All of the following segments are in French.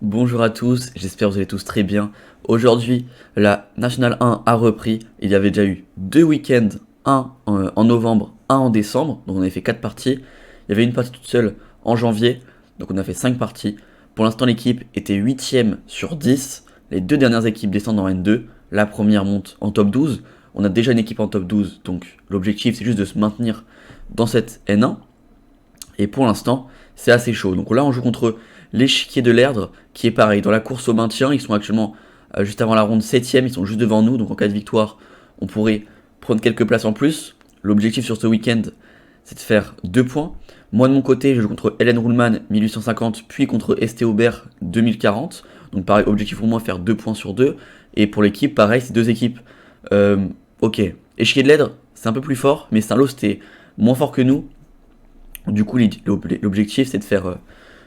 Bonjour à tous, j'espère que vous allez tous très bien. Aujourd'hui, la Nationale 1 a repris. Il y avait déjà eu deux week-ends, un en novembre, un en décembre. Donc on avait fait 4 parties. Il y avait une partie toute seule en janvier. Donc on a fait 5 parties. Pour l'instant, l'équipe était 8ème sur 10. Les deux dernières équipes descendent en N2. La première monte en top 12. On a déjà une équipe en top 12. Donc l'objectif, c'est juste de se maintenir dans cette N1. Et pour l'instant, c'est assez chaud. Donc là, on joue contre l'échiquier de l'Erdre, qui est pareil. Dans la course au maintien, ils sont actuellement juste avant la ronde 7ème, ils sont juste devant nous. Donc en cas de victoire, on pourrait prendre quelques places en plus. L'objectif sur ce week-end, c'est de faire 2 points. Moi de mon côté, je joue contre Hélène Ruhlmann 1850, puis contre Esté Aubert 2040. Donc pareil, objectif pour moi, faire 2 points sur 2. Et pour l'équipe, pareil, c'est deux équipes. Euh, ok, échiquier de l'Erdre, c'est un peu plus fort, mais Saint-Lô, c'était moins fort que nous. Du coup, l'objectif, c'est de faire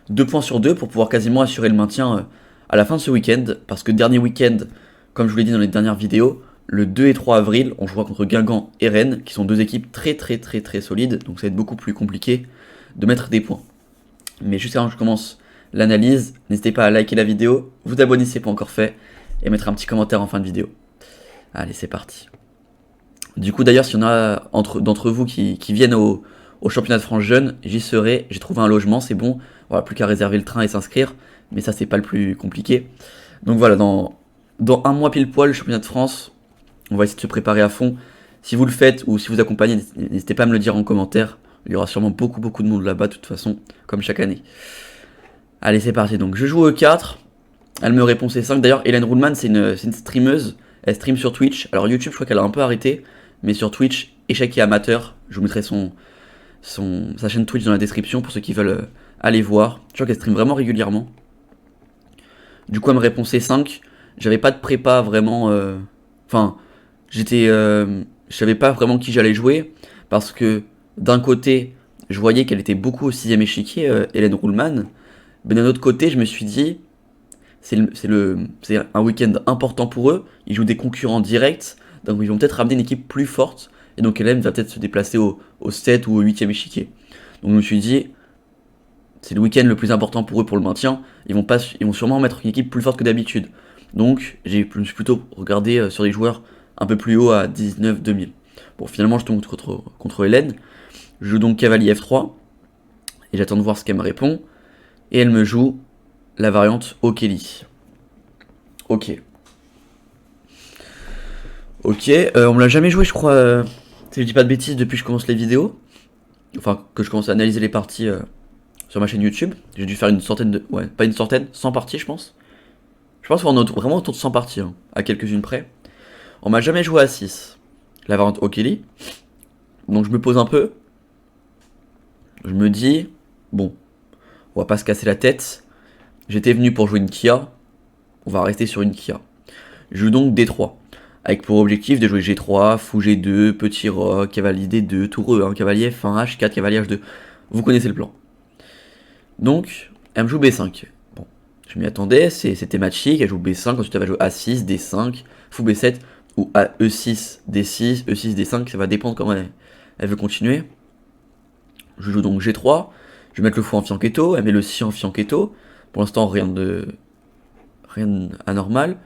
2 points sur 2 pour pouvoir quasiment assurer le maintien à la fin de ce week-end. Parce que dernier week-end, comme je vous l'ai dit dans les dernières vidéos, le 2 et 3 avril, on jouera contre Guingamp et Rennes, qui sont deux équipes très solides. Donc ça va être beaucoup plus compliqué de mettre des points. Mais juste avant que je commence l'analyse, n'hésitez pas à liker la vidéo, vous abonner si ce n'est pas encore fait, et mettre un petit commentaire en fin de vidéo. Allez, c'est parti. Du coup, d'ailleurs, s'il y en a d'entre vous qui viennent au championnat de France jeune, j'y serai. J'ai trouvé un logement, c'est bon. Voilà, plus qu'à réserver le train et s'inscrire. Mais ça, c'est pas le plus compliqué. Donc voilà, dans un mois pile poil, le championnat de France, on va essayer de se préparer à fond. Si vous le faites ou si vous accompagnez, n'hésitez pas à me le dire en commentaire. Il y aura sûrement beaucoup de monde là-bas, de toute façon, comme chaque année. Allez, c'est parti. Donc, je joue E4. Elle me répond C5. D'ailleurs, Hélène Ruhlmann, c'est une streameuse. Elle stream sur Twitch. Alors, YouTube, je crois qu'elle a un peu arrêté. Mais sur Twitch, échec et amateur. Je vous mettrai sa chaîne Twitch dans la description pour ceux qui veulent aller voir. Je crois qu'elle stream vraiment régulièrement. Du coup, elle me répond C5. J'avais pas de prépa vraiment. Enfin, je savais pas vraiment qui j'allais jouer. Parce que d'un côté, je voyais qu'elle était beaucoup au 6ème échiquier, Hélène Ruhlmann. Mais d'un autre côté, je me suis dit, c'est un week-end important pour eux. Ils jouent des concurrents directs. Donc ils vont peut-être ramener une équipe plus forte. Et donc Hélène va peut-être se déplacer au 7 ou au 8ème échiquier. Donc je me suis dit, c'est le week-end le plus important pour eux pour le maintien. Ils vont sûrement mettre une équipe plus forte que d'habitude. Donc je me suis plutôt regardé sur les joueurs un peu plus haut à 19-2000. Bon, finalement je tombe contre Hélène. Je joue donc cavalier F3. Et j'attends de voir ce qu'elle me répond. Et elle me joue la variante O'Kelly. Ok. Ok, on me l'a jamais joué, je crois, si je dis pas de bêtises, depuis que je commence les vidéos. Enfin, que je commence à analyser les parties sur ma chaîne YouTube. J'ai dû faire une centaine de. Ouais, pas une centaine, 100 parties, je pense. Je pense qu'on est vraiment autour de 100 parties, hein, à quelques-unes près. On m'a jamais joué à 6. La variante O'Kelly. Donc je me pose un peu. Je me dis, bon, on va pas se casser la tête. J'étais venu pour jouer une Kia. On va rester sur une Kia. Je joue donc D3. Avec pour objectif de jouer G3, fou G2, petit roc, cavalier D2, tour E1, cavalier F1, H4, cavalier H2. Vous connaissez le plan. Donc, elle me joue B5. Bon, je m'y attendais, c'est thématique, elle joue B5, ensuite elle va jouer A6, D5, fou B7, ou A E6, D6, E6, D5, ça va dépendre comment elle veut continuer. Je joue donc G3, je vais mettre le fou en fianchetto, elle met le si en fianchetto. Pour l'instant, rien d'anormal.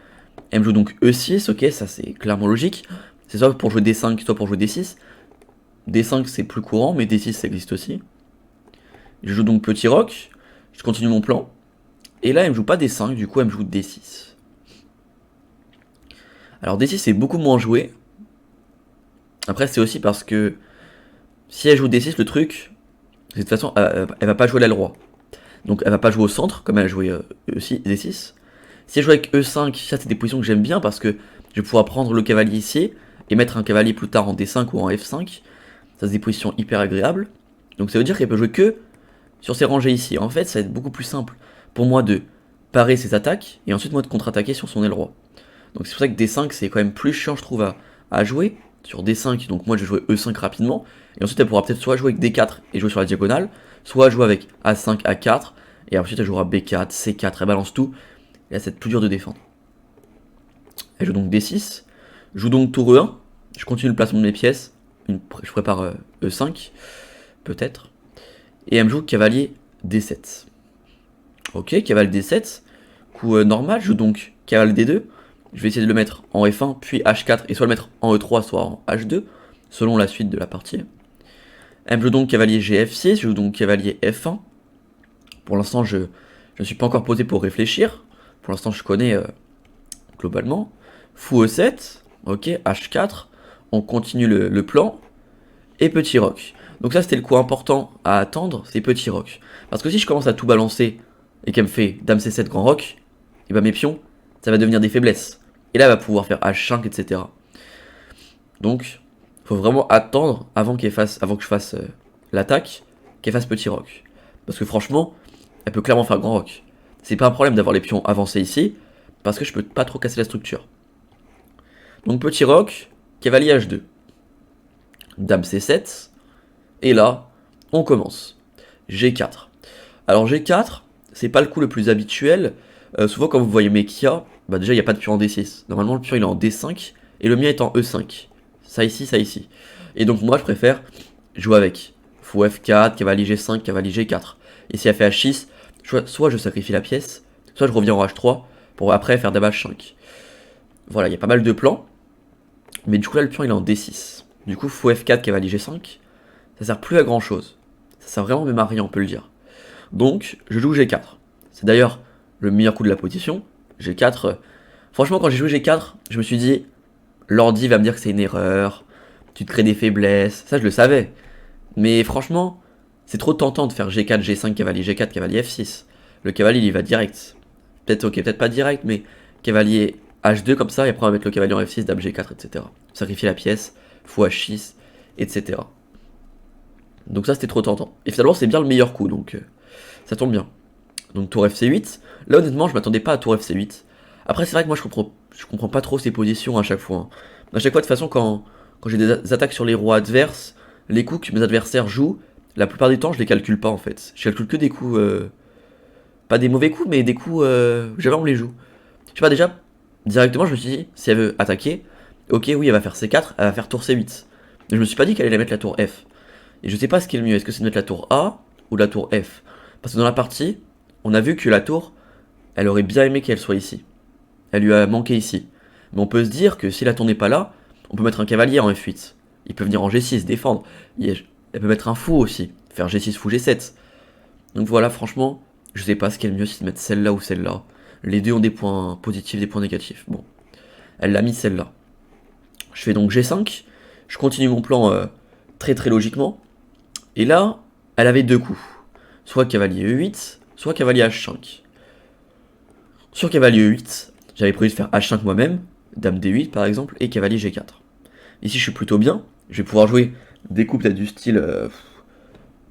Elle me joue donc E6, ok, ça c'est clairement logique. C'est soit pour jouer D5, soit pour jouer D6. D5 c'est plus courant, mais D6 ça existe aussi. Je joue donc petit roc, je continue mon plan. Et là elle me joue pas D5, du coup elle me joue D6. Alors D6 c'est beaucoup moins joué. Après c'est aussi parce que si elle joue D6, le truc, c'est de toute façon elle va pas jouer l'aile roi. Donc elle va pas jouer au centre comme elle a joué E6, D6. Si elle joue avec E5, ça c'est des positions que j'aime bien parce que je vais pouvoir prendre le cavalier ici et mettre un cavalier plus tard en D5 ou en F5. Ça c'est des positions hyper agréables. Donc ça veut dire qu'elle peut jouer que sur ces rangées ici. En fait, ça va être beaucoup plus simple pour moi de parer ses attaques et ensuite moi de contre-attaquer sur son aile roi. Donc c'est pour ça que D5 c'est quand même plus chiant je trouve à jouer sur D5. Donc moi je vais jouer E5 rapidement et ensuite elle pourra peut-être soit jouer avec D4 et jouer sur la diagonale, soit jouer avec A5, A4 et ensuite elle jouera B4, C4, elle balance tout. Et là, c'est plus dur de défendre. Elle joue donc D6. Je joue donc tour E1. Je continue le placement de mes pièces. Je prépare E5, peut-être. Et elle me joue cavalier D7. Ok, cavalier D7. Coup normal, je joue donc cavalier D2. Je vais essayer de le mettre en F1, puis H4, et soit le mettre en E3, soit en H2, selon la suite de la partie. Elle me joue donc cavalier G-F6, je joue donc cavalier F1. Pour l'instant, je ne suis pas encore posé pour réfléchir. Pour l'instant, je connais globalement. Fou E7, ok, H4, on continue le plan, et petit roc. Donc ça, c'était le coup important à attendre, c'est petit roc. Parce que si je commence à tout balancer, et qu'elle me fait Dame C7 grand roc, et bah mes pions, ça va devenir des faiblesses. Et là, elle va pouvoir faire H5, etc. Donc, faut vraiment attendre avant que je fasse l'attaque, qu'elle fasse petit roc. Parce que franchement, elle peut clairement faire grand roc. C'est pas un problème d'avoir les pions avancés ici, parce que je peux pas trop casser la structure. Donc petit roc, cavalier H2. Dame C7. Et là, on commence. G4. Alors G4, c'est pas le coup le plus habituel. Souvent quand vous voyez mes Kia, bah déjà il n'y a pas de pion en D6. Normalement le pion il est en D5 et le mien est en E5. Ça ici, ça ici. Et donc moi je préfère jouer avec fou F4, cavalier G5, cavalier G4. Et si elle fait H6, soit je sacrifie la pièce, soit je reviens en H3 pour après faire dame H5. Voilà, il y a pas mal de plans. Mais du coup là le pion il est en D6. Du coup fou F4, cavalier G5, ça sert plus à grand chose. Ça sert vraiment même à rien, on peut le dire. Donc je joue G4. C'est d'ailleurs le meilleur coup de la position. G4. Franchement quand j'ai joué G4, je me suis dit, l'ordi va me dire que c'est une erreur, tu te crées des faiblesses, ça je le savais. Mais franchement, c'est trop tentant de faire G4, G5, cavalier G4, cavalier F6. Le cavalier il y va direct. Peut-être ok, peut-être pas direct, mais cavalier H2 comme ça, et après on va mettre le cavalier en F6, dame G4, etc. Sacrifier la pièce, fou H6, etc. Donc ça c'était trop tentant. Et finalement c'est bien le meilleur coup, donc ça tombe bien. Donc tour FC8. Là honnêtement je m'attendais pas à tour FC8. Après c'est vrai que moi je comprends pas trop ces positions à chaque fois. Hein. À chaque fois de toute façon quand j'ai des attaques sur les rois adverses, les coups que mes adversaires jouent, la plupart du temps je les calcule pas en fait. Je calcule que des coups, pas des mauvais coups mais des coups, jamais on les joue. Je sais pas déjà, directement je me suis dit, si elle veut attaquer, ok oui elle va faire C4, elle va faire tour C8. Mais je me suis pas dit qu'elle allait mettre la tour F. Et je sais pas ce qui est le mieux, est-ce que c'est de mettre la tour A ou la tour F. Parce que dans la partie, on a vu que la tour, elle aurait bien aimé qu'elle soit ici. Elle lui a manqué ici. Mais on peut se dire que si la tour n'est pas là, on peut mettre un cavalier en F8. Il peut venir en G6, défendre. Elle peut mettre un fou aussi, faire G6 fou G7. Donc voilà, franchement, je sais pas ce qui est le mieux, si de mettre celle-là ou celle-là. Les deux ont des points positifs, des points négatifs. Bon, elle l'a mis celle-là. Je fais donc G5. Je continue mon plan très très logiquement. Et là, elle avait deux coups. Soit cavalier E8, soit cavalier H5. Sur cavalier E8, j'avais prévu de faire H5 moi-même, dame D8 par exemple, et cavalier G4. Ici je suis plutôt bien, je vais pouvoir jouer des coups peut-être du style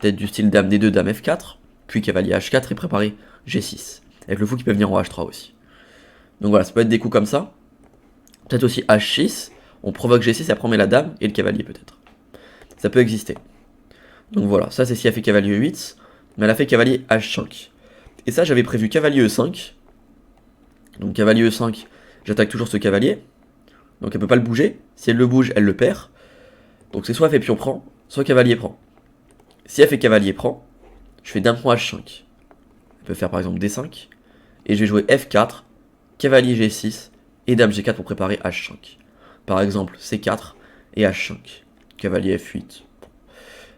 dame D2, dame F4, puis cavalier H4 et préparer G6. Avec le fou qui peut venir en H3 aussi. Donc voilà, ça peut être des coups comme ça. Peut-être aussi H6, on provoque G6 et après on met la dame et le cavalier peut-être. Ça peut exister. Donc voilà, ça c'est si elle fait cavalier E8, mais elle a fait cavalier H5. Et ça j'avais prévu cavalier E5. Donc cavalier E5, j'attaque toujours ce cavalier. Donc elle peut pas le bouger. Si elle le bouge, elle le perd. Donc c'est soit elle fait pion prend, soit cavalier prend. Si elle fait cavalier prend, je fais dame prend H5. Elle peut faire par exemple D5. Et je vais jouer F4, cavalier G6 et dame G4 pour préparer H5. Par exemple C4 et H5. Cavalier F8.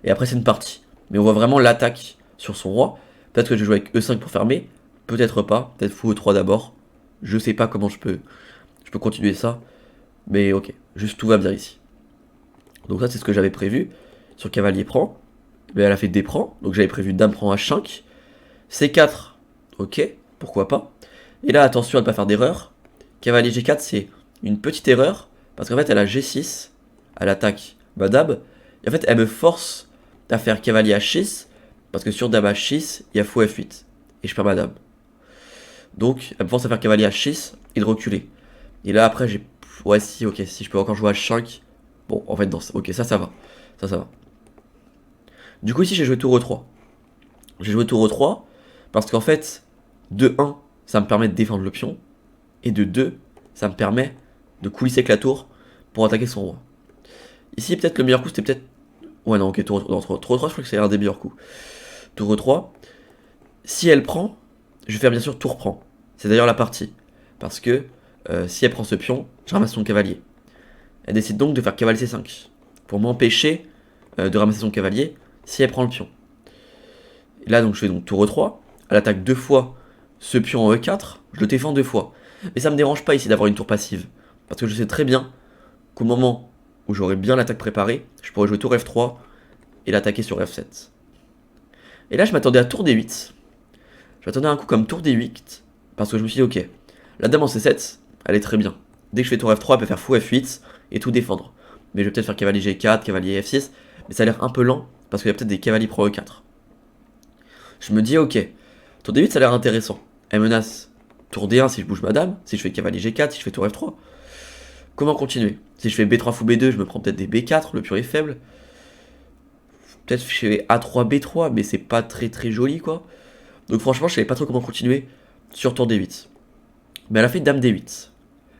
Et après c'est une partie. Mais on voit vraiment l'attaque sur son roi. Peut-être que je vais jouer avec E5 pour fermer. Peut-être pas. Peut-être fou E3 d'abord. Je sais pas comment je peux continuer ça. Mais ok. Juste tout va bien ici. Donc ça c'est ce que j'avais prévu. Sur cavalier prend. Mais elle a fait D prend. Donc j'avais prévu dame prend H5. C4. Ok. Pourquoi pas. Et là attention à ne pas faire d'erreur. Cavalier G4 c'est une petite erreur. Parce qu'en fait elle a G6. Elle attaque Badab. Et en fait elle me force à faire cavalier H6. Parce que sur dame H6, il y a fou F8. Et je perds ma dame. Donc, elle me force à faire cavalier H6 et de reculer. Et là, après, j'ai... Ouais, si, ok, si je peux encore jouer H5. Bon, en fait, non, ok, ça va. Ça va. Du coup, ici, j'ai joué tour E3. J'ai joué tour E3 parce qu'en fait, de 1, ça me permet de défendre le pion. Et de 2, ça me permet de coulisser avec la tour pour attaquer son roi. Ici, peut-être le meilleur coup, c'était peut-être... Ouais, non, ok, tour E3, je crois que c'est un des meilleurs coups. Tour E3. Si elle prend, je vais faire bien sûr tour prend. C'est d'ailleurs la partie. Parce que si elle prend ce pion, je ramasse son cavalier. Elle décide donc de faire cavalier C5 pour m'empêcher de ramasser son cavalier si elle prend le pion. Et là, donc, je fais donc tour E3. Elle attaque 2 fois ce pion en E4. Je le défends 2 fois. Mais ça me dérange pas ici d'avoir une tour passive. Parce que je sais très bien qu'au moment où j'aurai bien l'attaque préparée, je pourrais jouer tour F3 et l'attaquer sur F7. Et là, je m'attendais à tour D8. Je m'attendais à un coup comme tour D8. Parce que je me suis dit, ok, la dame en C7, elle est très bien. Dès que je fais tour F3, elle peut faire fou F8 et tout défendre. Mais je vais peut-être faire cavalier G4, cavalier F6. Mais ça a l'air un peu lent parce qu'il y a peut-être des cavaliers pro E4. Je me dis, ok, tour D8, ça a l'air intéressant. Elle menace tour D1 si je bouge ma dame, si je fais cavalier G4, si je fais tour F3. Comment continuer? Si je fais B3 fou B2, je me prends peut-être des B4, le pion est faible. Peut-être je fais A3 B3, mais c'est pas très très joli quoi. Donc franchement, je savais pas trop comment continuer sur tour D8. Mais elle a fait dame D8.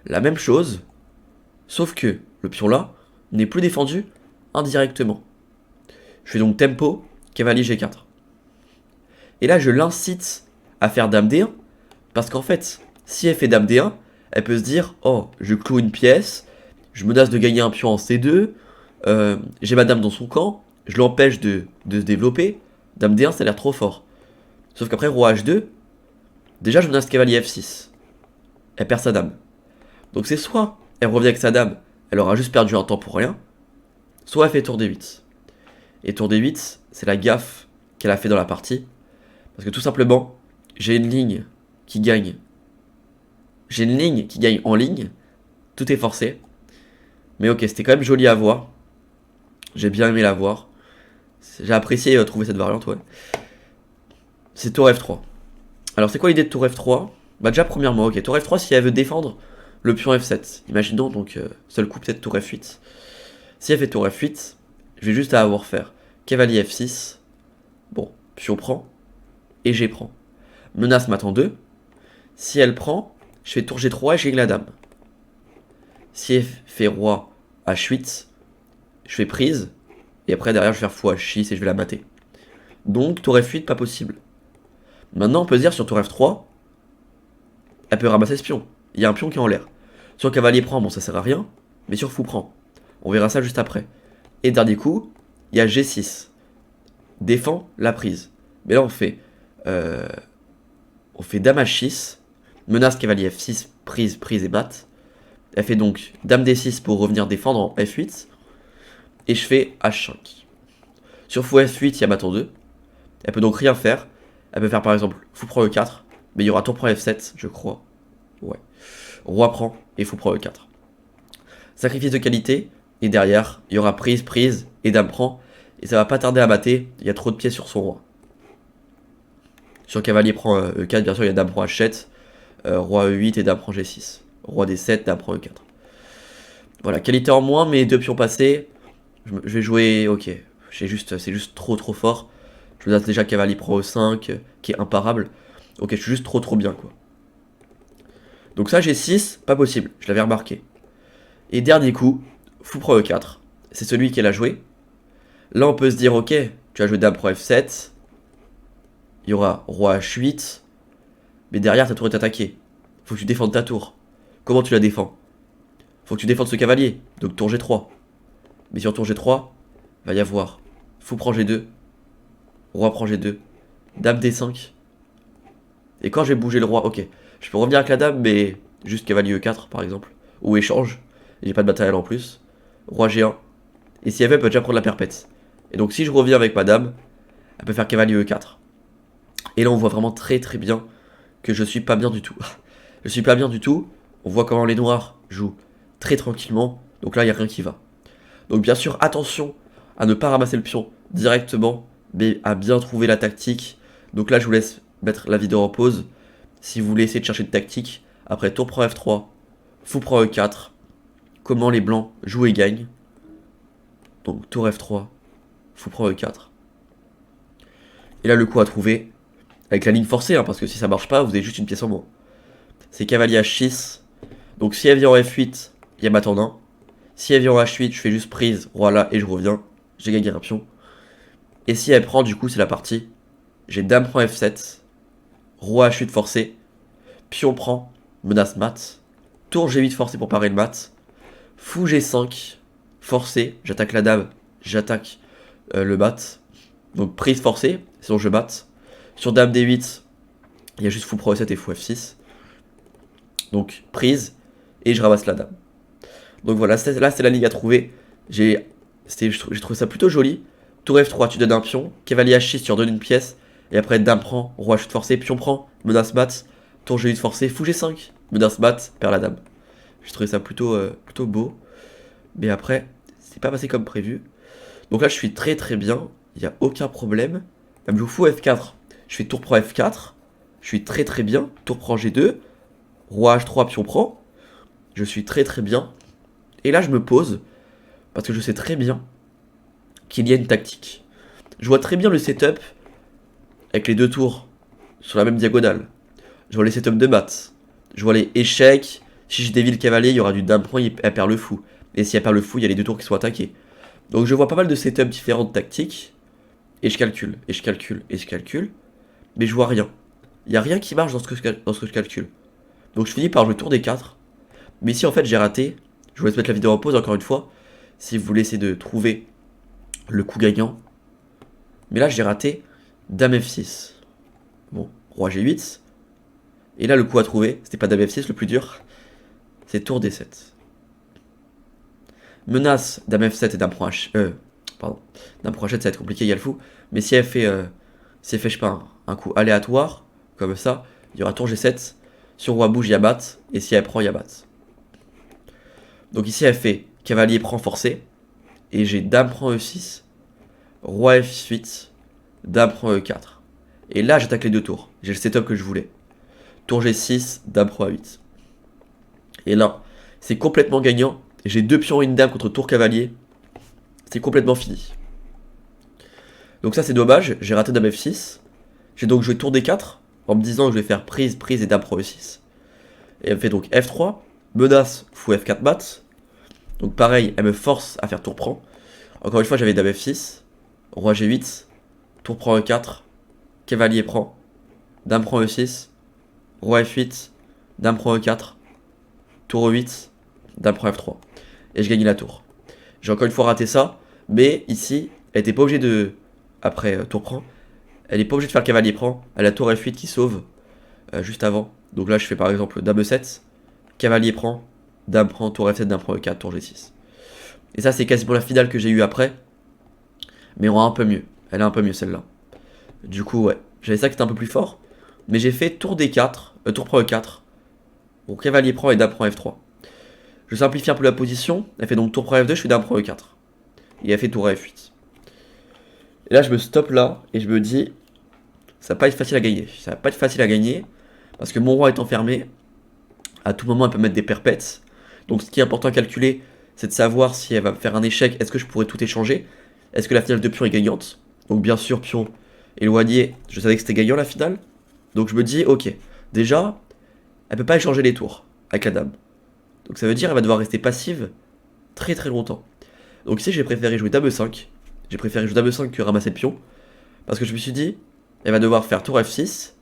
La même chose, sauf que le pion là n'est plus défendu indirectement. Je fais donc tempo, cavalier G4. Et là, je l'incite à faire dame D1, parce qu'en fait, si elle fait dame D1, elle peut se dire, oh, je cloue une pièce, je menace de gagner un pion en C2, j'ai ma dame dans son camp, je l'empêche de se développer, dame D1, ça a l'air trop fort. Sauf qu'après, roi H2, déjà je menace cavalier F6. Elle perd sa dame. Donc c'est soit elle revient avec sa dame, elle aura juste perdu un temps pour rien, soit elle fait tour D8. Et tour D8, c'est la gaffe qu'elle a fait dans la partie, parce que tout simplement, j'ai une ligne qui gagne. J'ai une ligne qui gagne en ligne, tout est forcé. Mais ok, c'était quand même joli à voir. J'ai bien aimé la voir. J'ai apprécié trouver cette variante, ouais. C'est tour F3. Alors c'est quoi l'idée de tour F3? Bah déjà premièrement, ok, tour F3 si elle veut défendre le pion F7. Imaginons donc, seul coup peut-être tour F8. Si elle fait tour F8, je vais juste à avoir faire cavalier F6. Bon, pion prend. Et G prend. Menace m'attend 2. Si elle prend, je fais tour G3 et je gagne la dame. Si elle fait roi H8, je fais prise. Et après derrière je vais faire fou H6 et je vais la mater. Donc tour F8 pas possible. Maintenant on peut se dire sur tour F3, elle peut ramasser ce pion. Il y a un pion qui est en l'air. Sur cavalier prend, bon ça sert à rien. Mais sur fou prend. On verra ça juste après. Et dernier coup, il y a G6. Défend la prise. Mais là on fait dame H6. Menace cavalier F6, prise, prise et batte. Elle fait donc dame D6 pour revenir défendre en F8. Et je fais H5. Sur fou F8, il y a bâton 2. Elle peut donc rien faire. Elle peut faire par exemple fou prend E4. Mais il y aura tour prend F7, je crois. Ouais. Roi prend et fou prend E4. Sacrifice de qualité. Et derrière, il y aura prise, prise et dame prend. Et ça va pas tarder à mater. Il y a trop de pièces sur son roi. Sur cavalier prend E4, bien sûr, il y a dame prend H7. Roi E8 et dame prend G6. Roi D7, dame prend E4. Voilà, qualité en moins, mais 2 pions passés. Je vais jouer, ok. C'est juste trop fort. Je me donne déjà cavalier prend E5, qui est imparable. Ok, je suis juste trop bien, quoi. Donc ça, G6, pas possible. Je l'avais remarqué. Et dernier coup, fou prend E4. C'est celui qu'elle a joué. Là, on peut se dire, ok, tu as joué dame prend F7. Il y aura roi H8. Mais derrière, ta tour est attaquée. Faut que tu défendes ta tour. Comment tu la défends? Faut que tu défendes ce cavalier. Donc tour G3. Mais sur tour G3, va y avoir fou prend G2. Roi prend G2. Dame D5. Et quand je vais bouger le roi, ok. Je peux revenir avec la dame, mais juste cavalier E4 par exemple. Ou échange. Et j'ai pas de matériel en plus. Roi G1. Et si elle veut, elle peut déjà prendre la perpète. Et donc si je reviens avec ma dame, elle peut faire cavalier E4. Et là on voit vraiment très bien que je suis pas bien du tout. Je suis pas bien du tout. On voit comment les noirs jouent très tranquillement. Donc là il n'y a rien qui va. Donc bien sûr attention à ne pas ramasser le pion directement, mais à bien trouver la tactique. Donc là je vous laisse mettre la vidéo en pause. Si vous voulez essayer de chercher de tactique. Après tour prend F3, fou prend E4. Comment les blancs jouent et gagnent. Donc tour F3, fou prend E4. Et là le coup à trouver, avec la ligne forcée, hein, parce que si ça marche pas, vous avez juste une pièce en moins. C'est cavalier H6. Donc si elle vient en F8, il y a ma tendance 1. Si elle vient en H8, je fais juste prise, roi là, et je reviens. J'ai gagné un pion. Et si elle prend, du coup, c'est la partie. J'ai dame prend F7. Roi H8 forcé. pion prend, menace mat. Tour G8 forcé pour parer le mat. Fou G5, forcé, j'attaque la dame, j'attaque le mat. Donc prise forcée, sinon je batte. Sur dame D8, il y a juste fou Pro E7 et fou F6. Donc prise, et je ramasse la dame. Donc voilà, là c'est la ligue à trouver. J'ai trouvé ça plutôt joli. Tour F3, tu donnes un pion. Cavalier H6, tu redonnes une pièce. Et après, dame prend, roi chute forcé, pion prend, menace mat. Tour G8 forcé, fou G5, menace mat, perd la dame. J'ai trouvé ça plutôt beau. Mais après, c'est pas passé comme prévu. Donc là, je suis très très bien. Il n'y a aucun problème. Même joue fou F4. Je fais tour prend F4. Je suis très très bien. Tour prend G2. Roi H3, pion prend. Je suis très très bien. Et là, je me pose. Parce que je sais très bien qu'il y a une tactique. Je vois très bien le setup avec les deux tours sur la même diagonale. Je vois les setups de maths. Je vois les échecs. Si je dévie le cavalier, il y aura du dame prend, elle perd le fou. Et si elle perd le fou, il y a les deux tours qui sont attaqués. Donc je vois pas mal de setups différentes tactiques. Et je calcule, et je calcule, et je calcule. Mais je vois rien. Il n'y a rien qui marche dans ce que je calcule. Donc je finis par jouer tour des 4. Mais ici en fait j'ai raté. Je vous laisse mettre la vidéo en pause encore une fois. Si vous voulez essayer de trouver le coup gagnant. Mais là j'ai raté dame F6. Bon, roi G8. Et là le coup à trouver, c'était pas dame F6 le plus dur. C'est tour D7. Menace dame F7 et dame prend H. Pardon. Dame prend H7 ça va être compliqué, il y a le fou. Mais si elle fait, je sais pas, un coup aléatoire, comme ça, il y aura tour G7. Sur roi bouge, il y a batte. Et si elle prend, il y a batte. Donc ici elle fait cavalier prend forcé. Et j'ai dame prend E6. Roi F8. Dame prend E4. Et là j'attaque les deux tours. J'ai le setup que je voulais. Tour G6, dame prend A8. Et là, c'est complètement gagnant. J'ai deux pions et une dame contre tour cavalier. C'est complètement fini. Donc ça c'est dommage, j'ai raté dame F6. J'ai donc joué tour D4 en me disant que je vais faire prise, prise et dame prend E6. Et elle me fait donc F3, menace, fou F4 mat. Donc pareil, elle me force à faire tour prend. Encore une fois j'avais dame F6, roi G8, tour prend E4, cavalier prend, dame prend E6, roi F8, dame prend E4, tour E8, dame prend F3. Et je gagne la tour. J'ai encore une fois raté ça, mais ici, elle était pas obligée de... Après tour prend, elle est pas obligée de faire le cavalier prend, elle a tour F8 qui sauve juste avant. Donc là je fais par exemple dame E7, cavalier prend, dame prend, tour F7, dame prend E4, tour G6. Et ça c'est quasiment la finale que j'ai eue après, mais on a un peu mieux, elle est un peu mieux celle-là. Du coup ouais, j'avais ça qui était un peu plus fort, mais j'ai fait tour D4, tour prend E4, bon cavalier prend et dame prend F3. Je simplifie un peu la position, elle fait donc tour prend F2, je fais dame prend E4. Et elle fait tour F8. Et là je me stoppe là, et je me dis, ça va pas être facile à gagner. Ça va pas être facile à gagner, parce que mon roi est enfermé, à tout moment elle peut mettre des perpètes. Donc ce qui est important à calculer, c'est de savoir si elle va faire un échec, est-ce que je pourrais tout échanger? Est-ce que la finale de pion est gagnante? Donc bien sûr, pion éloigné, je savais que c'était gagnant la finale. Donc je me dis, ok, déjà, elle peut pas échanger les tours avec la dame. Donc ça veut dire qu'elle va devoir rester passive très très longtemps. Donc ici j'ai préféré jouer dame E5. J'ai préféré jouer dame E5 que ramasser le pion. Parce que je me suis dit, elle va devoir faire tour F6.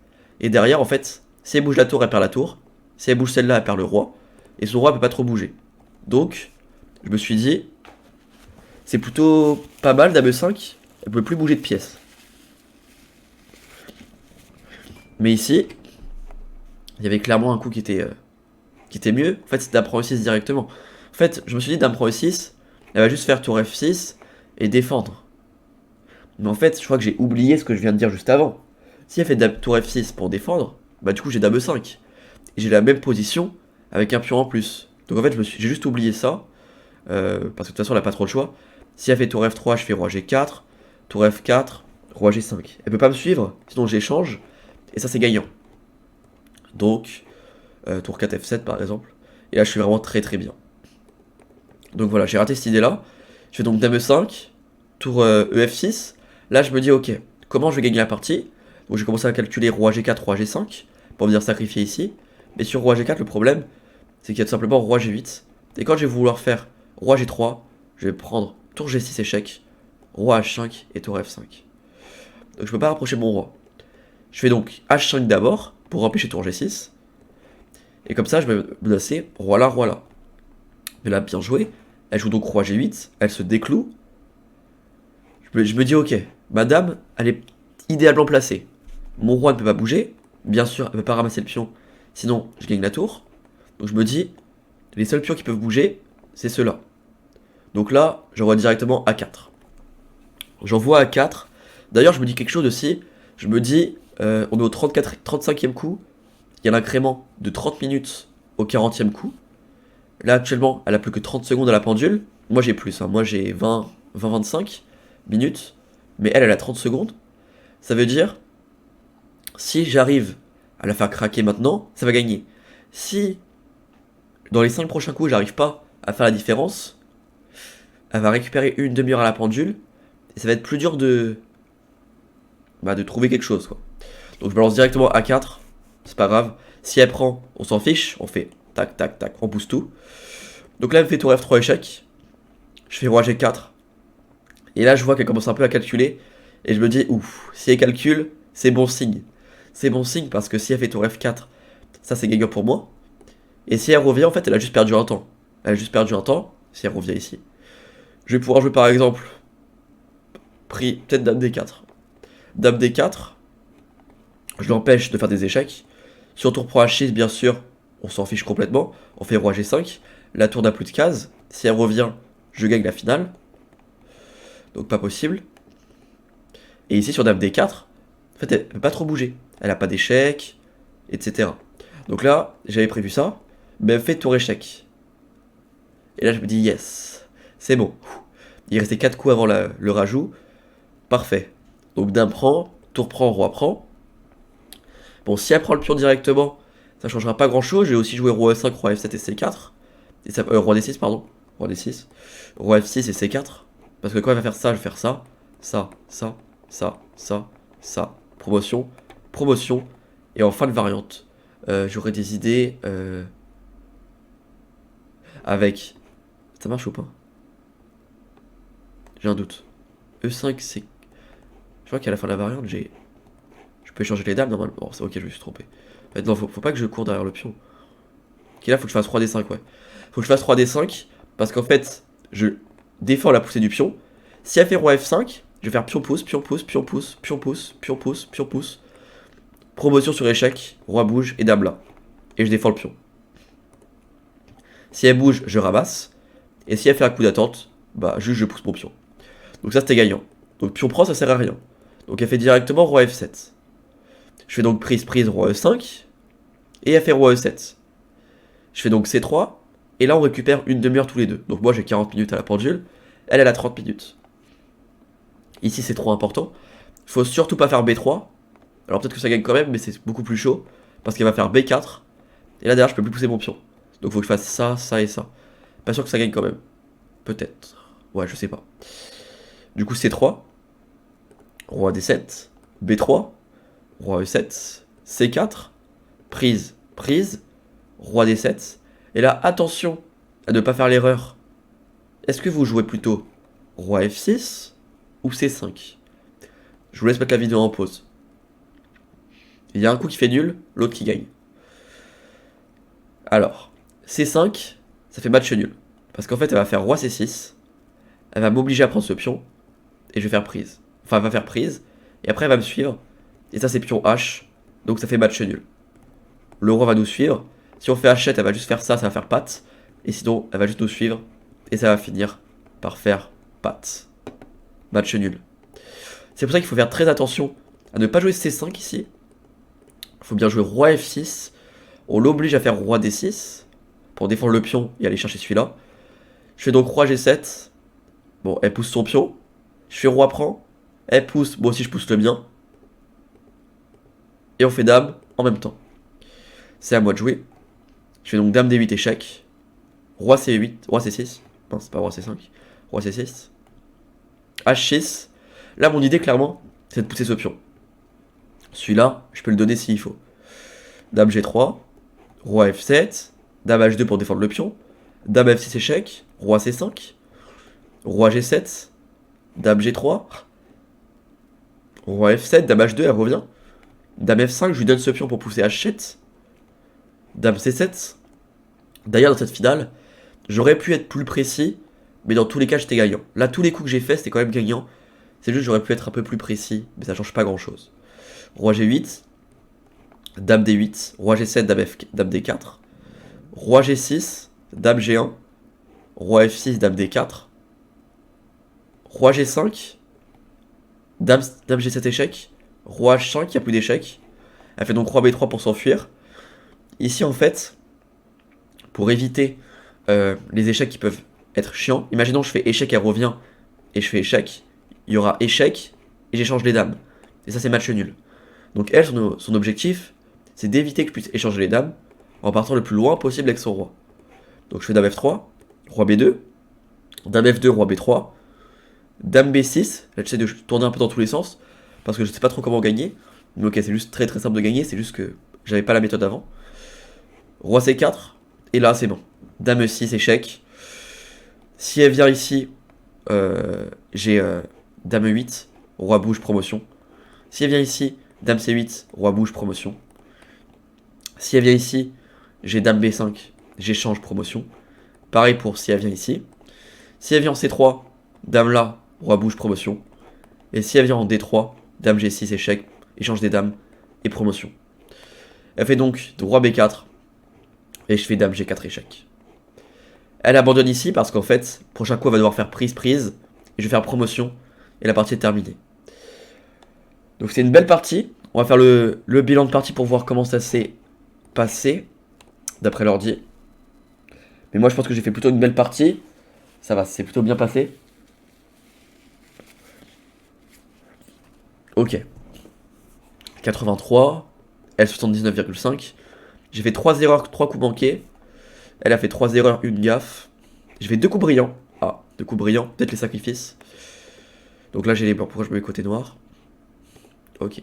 Et derrière en fait, si elle bouge la tour, elle perd la tour. Si elle bouge celle-là, elle perd le roi. Et son roi peut pas trop bouger. Donc, je me suis dit, c'est plutôt pas mal dame E5. Elle peut plus bouger de pièces. Mais ici, il y avait clairement un coup qui était mieux. En fait, c'est dame prend E6 directement. En fait, je me suis dit, dame prend E6, elle va juste faire tour F6 et défendre. Mais en fait, je crois que j'ai oublié ce que je viens de dire juste avant. Si elle fait tour F6 pour défendre, bah du coup j'ai dame E5. Et j'ai la même position avec un pion en plus. Donc en fait, j'ai juste oublié ça. Parce que de toute façon, elle n'a pas trop le choix. Si elle fait tour F3, je fais roi G4, tour F4, roi G5. Elle peut pas me suivre, sinon j'échange. Et ça, c'est gagnant. Donc, tour 4 F7 par exemple. Et là, je suis vraiment très très bien. Donc voilà, j'ai raté cette idée-là. Je fais donc dame E5, tour EF6. Là, je me dis, ok, comment je vais gagner la partie? Donc j'ai commencé à calculer roi G4, roi G5, pour venir sacrifier ici. Mais sur roi G4, le problème, c'est qu'il y a tout simplement roi G8. Et quand je vais vouloir faire roi G3, je vais prendre tour G6 échec, roi H5 et tour F5. Donc je peux pas rapprocher mon roi. Je fais donc H5 d'abord, pour empêcher tour G6. Et comme ça, je vais menacer roi là, roi là. Mais là, bien joué. Elle joue donc roi G8, elle se décloue. Je me dis, ok, ma dame, elle est idéalement placée. Mon roi ne peut pas bouger. Bien sûr, elle ne peut pas ramasser le pion. Sinon, je gagne la tour. Donc je me dis, les seuls pions qui peuvent bouger, c'est ceux-là. Donc là, j'envoie directement A4. J'envoie A4. D'ailleurs, je me dis quelque chose aussi. Je me dis, on est au 35e coup. Il y a l'incrément de 30 minutes au 40e coup. Là, actuellement, elle a plus que 30 secondes à la pendule. Moi, j'ai plus. Hein. Moi, j'ai 20-25 minutes. Mais elle a 30 secondes. Ça veut dire, si j'arrive à la faire craquer maintenant, ça va gagner. Si, dans les 5 prochains coups, j'arrive pas à faire la différence, elle va récupérer une demi-heure à la pendule. Et ça va être plus dur de trouver quelque chose, quoi. Donc, je balance directement A4. C'est pas grave. Si elle prend, on s'en fiche. On fait tac, tac, tac. On pousse tout. Donc là, elle me fait tour F3 échec. Je fais roi G4. Et là, je vois qu'elle commence un peu à calculer. Et je me dis, ouf, si elle calcule, c'est bon signe. C'est bon signe parce que si elle fait tour F4, ça c'est gagnant pour moi. Et si elle revient, en fait, elle a juste perdu un temps. Elle a juste perdu un temps, si elle revient ici. Je vais pouvoir jouer par exemple, peut-être Dame D4. Dame D4, je l'empêche de faire des échecs. Si on tour pour H6, bien sûr, on s'en fiche complètement. On fait roi G5. La tour n'a plus de cases. Si elle revient, je gagne la finale. Donc pas possible. Et ici sur Dame D4, en fait, elle ne peut pas trop bouger. Elle n'a pas d'échec, etc. Donc là, j'avais prévu ça, mais elle fait tour échec. Et là, je me dis, yes, c'est bon. Il restait 4 coups avant le rajout. Parfait. Donc Dame prend, tour prend, roi prend. Bon, si elle prend le pion directement, ça changera pas grand chose. J'ai aussi joué roi F5, roi F7 et C4. Et ça, roi D6, pardon. Roi D6. Roi F6 et C4. Parce que quand elle va faire ça, je vais faire ça. Ça, ça, ça, ça, ça. Promotion, promotion. Et en fin de variante, j'aurai des idées avec... Ça marche ou pas? J'ai un doute. E5, c'est... Je crois qu'à la fin de la variante, j'ai... Je peux échanger les dames normalement. Bon, c'est ok, je me suis trompé. En fait, non, faut pas que je cours derrière le pion. Ok, là, faut que je fasse 3D5, ouais. Faut que je fasse 3D5, parce qu'en fait, je défends la poussée du pion. Si elle fait roi F5, je vais faire pion pouce, pion pouce, pion pouce, pion pouce, pion pouce, pion pouce. Promotion sur échec, roi bouge et dame là. Et je défends le pion. Si elle bouge, je ramasse. Et si elle fait un coup d'attente, bah juste je pousse mon pion. Donc ça c'était gagnant. Donc pion prend, ça sert à rien. Donc elle fait directement roi F7. Je fais donc prise, prise, roi E5. Et elle fait roi E7. Je fais donc C3. Et là on récupère une demi-heure tous les deux. Donc moi j'ai 40 minutes à la pendule. Elle a 30 minutes. Ici c'est trop important. Faut surtout pas faire B3. Alors peut-être que ça gagne quand même, mais c'est beaucoup plus chaud. Parce qu'elle va faire B4. Et là derrière je peux plus pousser mon pion. Donc faut que je fasse ça, ça et ça. Pas sûr que ça gagne quand même. Peut-être. Ouais, je sais pas. Du coup C3. Roi D7. B3. Roi E7. C4. Prise. Prise. Roi D7. Et là, attention à ne pas faire l'erreur. Est-ce que vous jouez plutôt Roi F6 ou C5? Je vous laisse mettre la vidéo en pause. Il y a un coup qui fait nul, l'autre qui gagne. Alors, C5, ça fait match nul. Parce qu'en fait, elle va faire Roi C6. Elle va m'obliger à prendre ce pion. Et je vais faire prise. Enfin, elle va faire prise. Et après, elle va me suivre. Et ça, c'est pion H. Donc, ça fait match nul. Le roi va nous suivre. Si on fait H7, elle va juste faire ça, ça va faire patte. Et sinon, elle va juste nous suivre. Et ça va finir par faire patte. Match nul. C'est pour ça qu'il faut faire très attention à ne pas jouer C5 ici. Il faut bien jouer Roi F6. On l'oblige à faire Roi D6 pour défendre le pion et aller chercher celui-là. Je fais donc Roi G7. Bon, elle pousse son pion. Je fais Roi prend. Elle pousse. Moi aussi, je pousse le mien. Et on fait Dame en même temps. C'est à moi de jouer. Je fais donc Dame D8 échec. Roi C8. Roi C6. Non, c'est pas Roi C5. Roi C6. H6. Là, mon idée, clairement, c'est de pousser ce pion. Celui-là, je peux le donner s'il faut. Dame G3. Roi F7. Dame H2 pour défendre le pion. Dame F6 échec. Roi C5. Roi G7. Dame G3. Roi F7. Dame H2, elle revient. Dame F5, je lui donne ce pion pour pousser H7. Dame C7. D'ailleurs, dans cette finale, j'aurais pu être plus précis, mais dans tous les cas, j'étais gagnant. Là, tous les coups que j'ai faits, c'était quand même gagnant. C'est juste j'aurais pu être un peu plus précis, mais ça change pas grand-chose. Roi G8, Dame D8, Roi G7, Dame D4, Roi G6, Dame G1, Roi F6, Dame D4, Roi G5, Dame G7 échec, Roi H5, il n'y a plus d'échec. Elle fait donc Roi B3 pour s'enfuir. Ici, en fait, pour éviter les échecs qui peuvent être chiants, imaginons je fais échec, elle revient, et je fais échec, il y aura échec, et j'échange les dames. Et ça, c'est match nul. Donc elle, son objectif, c'est d'éviter que je puisse échanger les dames, en partant le plus loin possible avec son roi. Donc je fais Dame F3, Roi B2, Dame F2, Roi B3, Dame B6, là j'essaie de tourner un peu dans tous les sens, parce que je sais pas trop comment gagner. Mais ok, c'est juste très très simple de gagner, c'est juste que j'avais pas la méthode avant. Roi C4, et là c'est bon. Dame E6, échec. Si elle vient ici, j'ai Dame E8, Roi bouge, promotion. Si elle vient ici, Dame C8, Roi bouge, promotion. Si elle vient ici, j'ai Dame B5, j'échange, promotion. Pareil pour si elle vient ici. Si elle vient en C3, Dame là, Roi bouge, promotion. Et si elle vient en D3, Dame G6, échec, échange des dames et promotion. Elle fait donc Roi B4 et je fais Dame G4, échec. Elle abandonne ici parce qu'en fait, prochain coup, elle va devoir faire prise, prise. Et je vais faire promotion et la partie est terminée. Donc c'est une belle partie. On va faire le bilan de partie pour voir comment ça s'est passé, d'après l'ordi. Mais moi je pense que j'ai fait plutôt une belle partie. Ça va, c'est plutôt bien passé. Ok. 83. Elle 79,5. J'ai fait 3 erreurs, 3 coups manqués. Elle a fait 3 erreurs, 1 gaffe. J'ai fait 2 coups brillants. Ah, 2 coups brillants. Peut-être les sacrifices. Donc là j'ai les blancs. Pourquoi je mets les côtés noirs? Ok.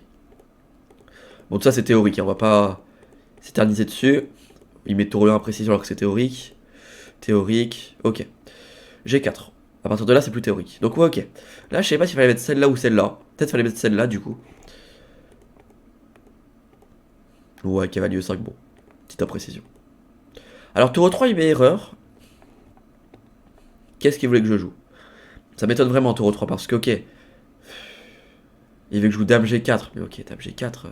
Bon, tout ça c'est théorique. Hein. On va pas s'éterniser dessus. Il met tour 1 précision alors que c'est théorique. Théorique. Ok. G4. À partir de là c'est plus théorique. Donc ouais, ok. Là je sais pas s'il fallait mettre celle-là ou celle-là. Peut-être fallait mettre celle-là du coup. Ouais, cavalier 5, bon. Petite imprécision. Alors tour 3 il met erreur. Qu'est-ce qu'il voulait que je joue? Ça m'étonne vraiment tour 3 parce que ok. Il veut que je joue Dame G4. Mais ok, Dame G4.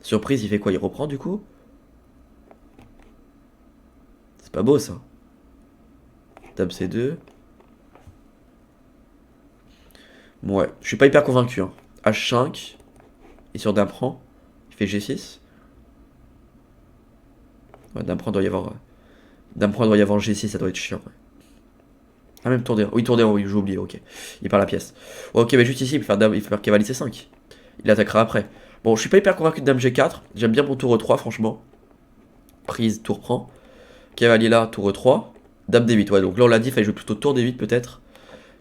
Surprise, il fait quoi? Il reprend du coup? C'est pas beau ça. Dame C2. Bon, ouais, je suis pas hyper convaincu. Hein. H5. Et sur Dame prend, il fait G6. Ouais, Dame prend doit y avoir. Dame prend doit y avoir G6, ça doit être chiant. Ouais. Ah, même tour d'erreur. Oui, tour d'erreur, oui, j'ai oublié, ok. Il perd la pièce. Ouais, ok, mais juste ici, il peut faire cavalier C5. Il attaquera après. Bon, je suis pas hyper convaincu de Dame G4. J'aime bien mon tour 3, franchement. Prise, tour prend. Cavalier là, tour 3. Dame D8, ouais, donc là on l'a dit, il fallait jouer plutôt tour D8 peut-être.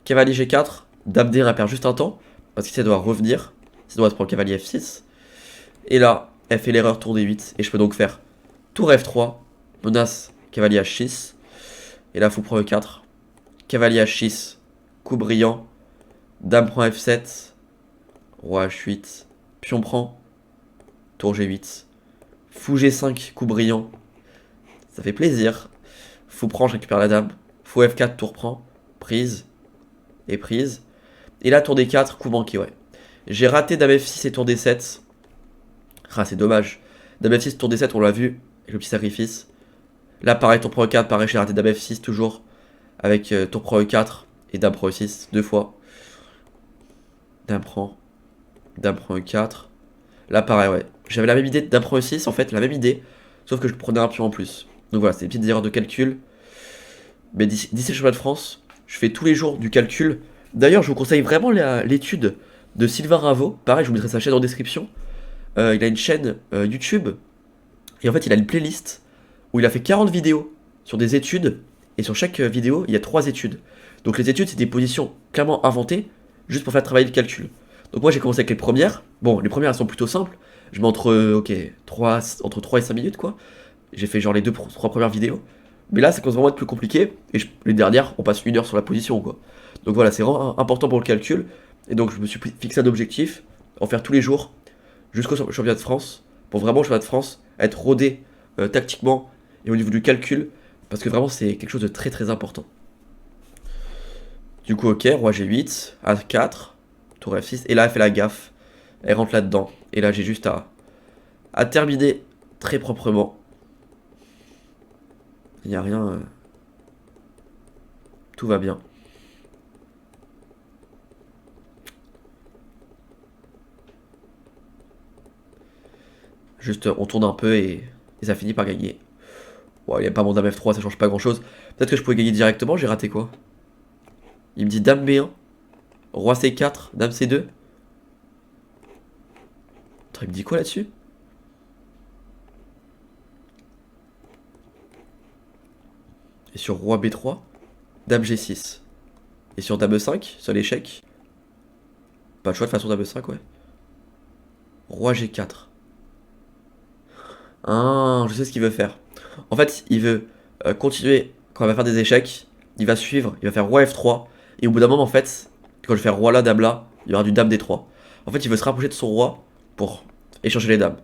Cavalier G4. Dame D1, elle perd juste un temps. Parce que ça doit revenir. Ça doit se prendre cavalier F6. Et là, elle fait l'erreur tour D8. Et je peux donc faire tour F3. Menace, cavalier H6. Et là, fou prend E4. Cavalier H6. Coup brillant. Dame prend F7. Roi H8. Pion prend. Tour G8. Fou G5, coup brillant. Ça fait plaisir. Fou prend, je récupère la dame. Fou F4, tour prend. Prise. Et prise. Et là, tour D4, coup manqué, ouais. J'ai raté Dame F6 et tour D7. Ah, c'est dommage. Dame F6, tour D7, on l'a vu. Avec le petit sacrifice. Là, pareil, tour prend E4. Pareil, j'ai raté Dame F6 toujours. Avec tour prend E4 et Dame prend E6. 2 fois. Dame prend E4. Là, pareil, ouais. J'avais la même idée de Dame prend E6, en fait, la même idée. Sauf que je prenais un pion en plus. Donc voilà, c'est des petites erreurs de calcul. Mais d'ici le championnat de France, je fais tous les jours du calcul. D'ailleurs, je vous conseille vraiment l'étude de Sylvain Raveau. Pareil, je vous mettrai sa chaîne en description. Il a une chaîne YouTube. Et en fait, il a une playlist où il a fait 40 vidéos sur des études. Et sur chaque vidéo, il y a 3 études. Donc les études, c'est des positions clairement inventées, juste pour faire travailler le calcul. Donc moi, j'ai commencé avec les premières. Bon, les premières, elles sont plutôt simples. Je mets entre 3 et 5 minutes, quoi. J'ai fait genre les 3 premières vidéos. Mais là, ça commence vraiment à être plus compliqué. Et les dernières, on passe 1 heure sur la position, quoi. Donc voilà, c'est vraiment important pour le calcul. Et donc, je me suis fixé un objectif, en faire tous les jours, jusqu'au championnat de France. Pour vraiment, au championnat de France, être rodé tactiquement et au niveau du calcul, parce que vraiment c'est quelque chose de très très important. Du coup, ok, roi G8, A4, tour F6, et là elle fait la gaffe, elle rentre là-dedans, et là j'ai juste à terminer très proprement. Il n'y a rien, tout va bien. Juste on tourne un peu et ça finit par gagner. Bon, il n'y a pas mon dame F3, ça change pas grand chose. Peut-être que je pouvais gagner directement, j'ai raté quoi? Il me dit dame B1, roi C4, dame C2. Attends, il me dit quoi là-dessus? Et sur roi B3, dame G6. Et sur dame E5, sur l'échec. Pas de choix de façon dame E5, ouais. Roi G4. Ah, je sais ce qu'il veut faire. En fait, il veut continuer, quand il va faire des échecs, il va suivre, il va faire roi F3. Et au bout d'un moment, en fait, quand je fais roi là, dame là, il y aura du dame D3. En fait, il veut se rapprocher de son roi pour échanger les dames.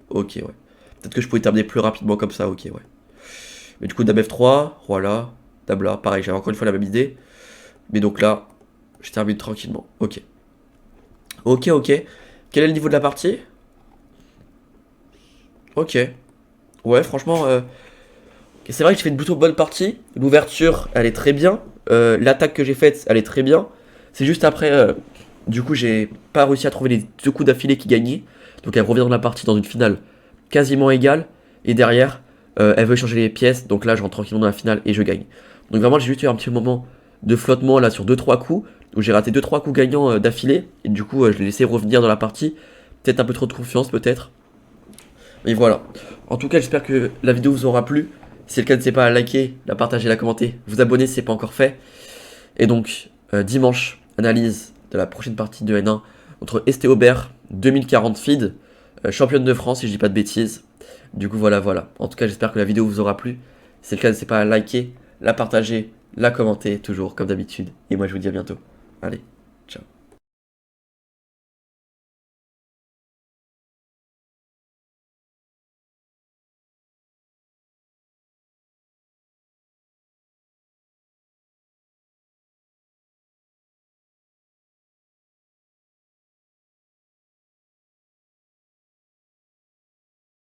Ok, ouais. Peut-être que je pouvais terminer plus rapidement comme ça, ok, ouais. Mais du coup, dame F3, roi là, dame là, pareil, j'avais encore une fois la même idée. Mais donc là, je termine tranquillement, ok. Ok, ok. Quel est le niveau de la partie? Ok. Ouais, franchement, c'est vrai que j'ai fait une plutôt bonne partie. L'ouverture, elle est très bien. L'attaque que j'ai faite, elle est très bien. C'est juste après, du coup, j'ai pas réussi à trouver les deux coups d'affilée qui gagnaient. Donc elle revient dans la partie dans une finale quasiment égale. Et derrière, elle veut changer les pièces. Donc là, je rentre tranquillement dans la finale et je gagne. Donc vraiment, j'ai juste eu un petit moment de flottement là sur 2-3 coups. Où j'ai raté 2-3 coups gagnants d'affilée. Et du coup, je l'ai laissé revenir dans la partie. Peut-être un peu trop de confiance, peut-être. Et voilà. En tout cas, j'espère que la vidéo vous aura plu. Si c'est le cas, n'hésitez pas à liker, la partager, la commenter, vous abonner si ce n'est pas encore fait. Et donc, dimanche, analyse de la prochaine partie de N1 contre Esté Aubert, 2040 feed, championne de France si je dis pas de bêtises. Du coup, voilà, voilà. En tout cas, j'espère que la vidéo vous aura plu. Si c'est le cas, n'hésitez pas à liker, la partager, la commenter, toujours comme d'habitude. Et moi, je vous dis à bientôt. Allez, ciao.